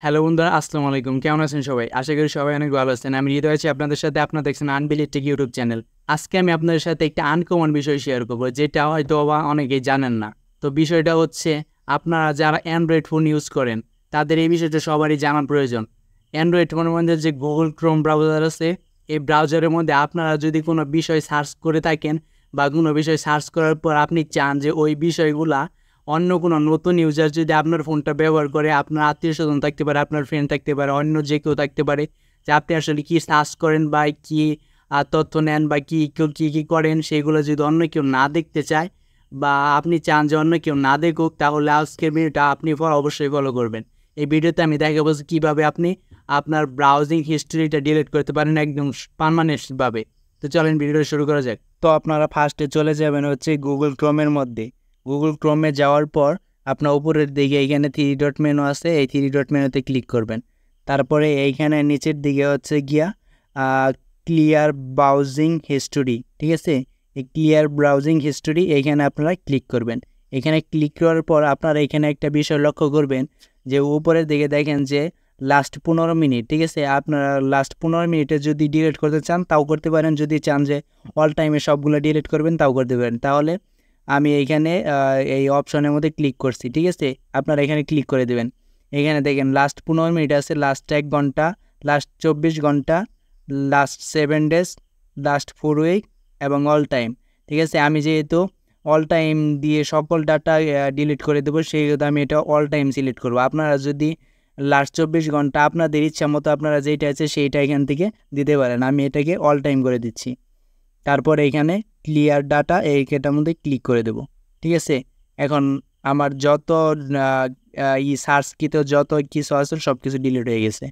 Hello বন্ধুরা, আসসালামু আলাইকুম। কেমন আছেন সবাই? আশা করি সবাই অনেক ভালো আছেন। আমি হৃদয় আছি আপনাদের সাথে। আপনারা দেখছেন আনবিলিভ টেক ইউটিউব চ্যানেল। আজকে আমি আপনাদের সাথে একটা আনকমন বিষয় শেয়ার করব, যেটা হয়তোবা অনেকেই জানেন না। তো বিষয়টা হচ্ছে, আপনারা যারা অ্যান্ড্রয়েড ফোন ইউজ করেন, তাদের এই বিষয়টা সবারই জানা প্রয়োজন। অ্যান্ড্রয়েড ফোনের মধ্যে যে Google Chrome ব্রাউজার আছে, এই ব্রাউজারের মধ্যে আপনারা যদি কোনো বিষয় সার্চ করে থাকেন বা কোনো বিষয় সার্চ করার পর আপনি চান যে ওই বিষয়গুলা অন্য কোনো নতুন ইউজার যদি আপনার ফোনটা ব্যবহার করে, আপনার আত্মীয়স্বজন থাকতে পারে, আপনার ফ্রেন্ড থাকতে পারে, অন্য যে কেউ থাকতে পারে, যে আপনি আসলে কী সার্চ করেন বা কী তথ্য নেন বা কী করেন, সেগুলো যদি অন্য কেউ না দেখতে চায় বা আপনি চান যে অন্য কেউ না দেখুক, তাহলে আজকের ভিডিওটা আপনি অবশ্যই ফলো করবেন। এই ভিডিওতে আমি দেখাবো যে কীভাবে আপনি আপনার ব্রাউজিং হিস্ট্রিটা ডিলিট করতে পারেন একদম পার্মানেন্টভাবে। তো চলেন ভিডিওটা শুরু করা যাক। তো আপনারা ফার্স্টে চলে যাবেন হচ্ছে গুগল ক্রোমের মধ্যে। গুগল ক্রোমে যাওয়ার পর আপনার উপরের দিকে এইখানে থ্রি ডট মেনু আছে, এই থ্রি ডট মেনুতে ক্লিক করবেন। তারপরে এইখানে নিচের দিকে হচ্ছে গিয়া ক্লিয়ার ব্রাউজিং হিস্টোরি, ঠিক আছে? এই ক্লিয়ার ব্রাউজিং হিস্টোরি এইখানে আপনারা ক্লিক করবেন। এখানে ক্লিক করার পর আপনারা এখানে একটা বিষয় লক্ষ্য করবেন যে উপরের দিকে দেখেন যে লাস্ট 15 মিনিট, ঠিক আছে? আপনারা লাস্ট 15 মিনিটে যদি ডিলিট করতে চান তাও করতে পারেন, যদি চান যে অল টাইমে সবগুলো ডিলিট করবেন তাও করতে পারেন। তাহলে আমি এইখানে এই অপশনের মধ্যে ক্লিক করছি, ঠিক আছে? আপনারা এখানে ক্লিক করে দেবেন। এখানে দেখেন লাস্ট 15 মিনিট আছে, লাস্ট 1 ঘন্টা, লাস্ট 24 ঘন্টা, লাস্ট 7 ডেজ, লাস্ট 4 উইক এবং অল টাইম, ঠিক আছে? আমি যেহেতু অল টাইম দিয়ে সকল ডাটা ডিলিট করে দেবো, সেই জন্য আমি এটা অল টাইম সিলেক্ট করবো। আপনারা যদি লাস্ট 24 ঘন্টা আপনাদের ইচ্ছা মতো আপনারা যেইটা আছে সেইটা এখান থেকে দিতে পারেন। আমি এটাকে অল টাইম করে দিচ্ছি। তারপর এইখানে ক্লিয়ার ডাটা এইটার মধ্যে ক্লিক করে দেব, ঠিক আছে? এখন আমার যত সার্চকৃত যত কিছু আছে সব কিছু ডিলিট হয়ে গেছে।